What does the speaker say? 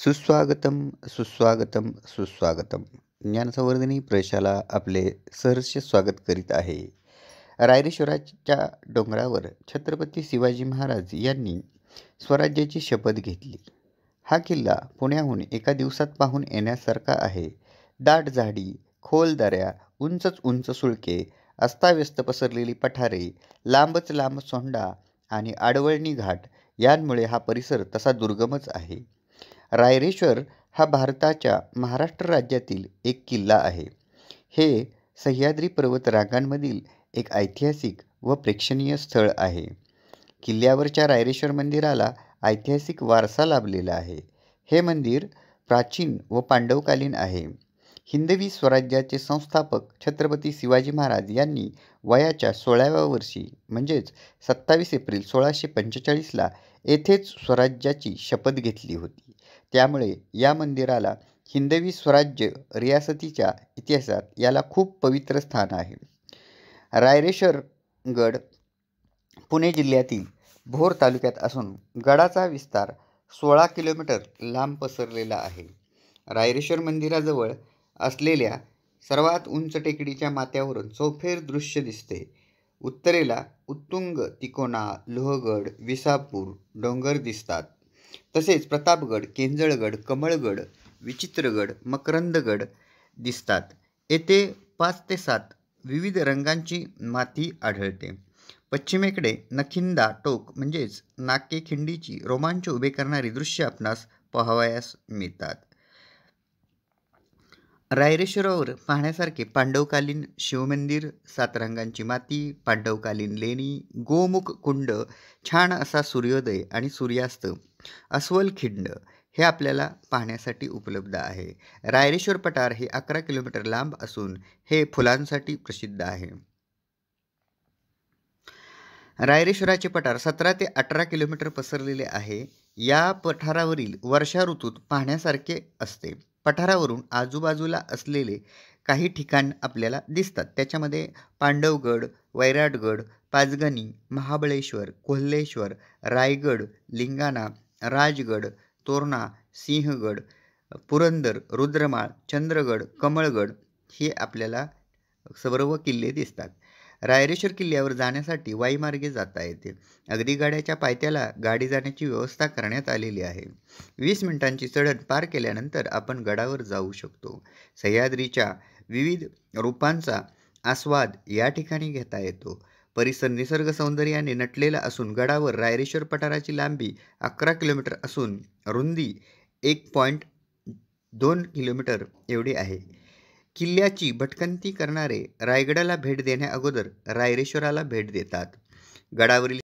सुस्वागतम, सुस्वागतम, सुस्वागतम. ज्ञानसंवर्धिनी प्रवेशाला आपले सहर्ष स्वागत करीत आहे. रायरेश्वराच्या डोंगरावर छत्रपती शिवाजी महाराज यांनी स्वराज्याची शपथ घेतली. हा किल्ला पुण्याहून एका दिवसात पाहून येण्यासारखा आहे. दाट झाडी, खोल दऱ्या, उंचच उंच सुळके, अस्ताव्यस्त पसरलेली पठारे, लांबच लांब सोंडा आणि आडवळणी घाट यांमुळे हा परिसर तसा दुर्गमच आहे. रायरेश्वर हा भारताच्या महाराष्ट्र राज्यातील एक किल्ला आहे. हे सह्याद्री पर्वत रांगांमधील एक ऐतिहासिक व प्रेक्षणीय स्थळ आहे. किल्ल्यावरच्या रायरेश्वर मंदिराला ऐतिहासिक वारसा लाभलेला आहे. हे मंदिर प्राचीन व पांडवकालीन आहे. हिंदवी स्वराज्याचे संस्थापक छत्रपती शिवाजी महाराज यांनी वयाच्या 16व्या वर्षी म्हणजेच 27 एप्रिल 1645ला येथेच स्वराज्याची शपथ घेतली होती. त्यामुळे या मंदिराला हिंदवी स्वराज्य रियासतीच्या इतिहासात याला खूप पवित्र स्थान आहे. रायरेश्वर गड पुणे जिल्ह्यातील भोर तालुक्यात असून गडाचा विस्तार 16 किलोमीटर लांब पसरलेला आहे. रायरेश्वर मंदिराजवळ असलेल्या सर्वात उंच टेकडीच्या माथ्यावरून चौफेर दृश्य दिसते. उत्तरेला उत्तुंग, तिकोना, लोहगड, विसापूर डोंगर दिसतात. तसेच प्रतापगड, केंजळगड, कमळगड, विचित्रगड, मकरंदगड दिसतात. येथे 5 ते 7 विविध रंगांची माती आढळते. पश्चिमेकडे नखिंदा टोक म्हणजेच नाकेखिंडीची रोमांच उभे करणारी दृश्य आपणास पाहावयास मिळतात. रायरेश्वरावर पाहण्यासारखे पांडवकालीन शिवमंदिर, 7 रंगांची माती, पांडवकालीन लेणी, गोमुख कुंड, छान असा सूर्योदय आणि सूर्यास्त, अस्वल खिंड हे आपल्याला पाहण्यासाठी उपलब्ध आहे. रायरेश्वर पठार हे 11 किलोमीटर लांब असून हे फुलांसाठी प्रसिद्ध आहे. रायरेश्वराचे पठार 17 ते 18 किलोमीटर पसरलेले आहे. या पठारावरील वर्षा ऋतूत पाहण्यासारखे असते. पठारावरून आजूबाजूला असलेले काही ठिकाण आपल्याला दिसतात. त्याच्यामध्ये पांडवगड, वैराटगड, पाचगणी, महाबळेश्वर, कोल्हेश्वर, रायगड, लिंगाणा, राजगड, तोरणा, सिंहगड, पुरंदर, रुद्रमाळ, चंद्रगड, कमळगड हे आपल्याला सर्व किल्ले दिसतात. रायरेश्वर किल्ल्यावर जाण्यासाठी वाईमार्गे जाता येते. अगदी गाड्याच्या पायथ्याला गाडी जाण्याची व्यवस्था करण्यात आलेली आहे. 20 मिनिटांची चढण पार केल्यानंतर आपण गडावर जाऊ शकतो. सह्याद्रीच्या विविध रूपांचा आस्वाद या ठिकाणी घेता येतो. परिसर निसर्ग सौंदर्याने नटलेला असून गडावर रायरेश्वर पठाराची लांबी 11 किलोमीटर असून रुंदी 1.2 किलोमीटर एवढी आहे. किल्ल्याची भटकंती करणारे रायगडाला भेट देण्या अगोदर रायरेश्वराला भेट देतात. गडावरील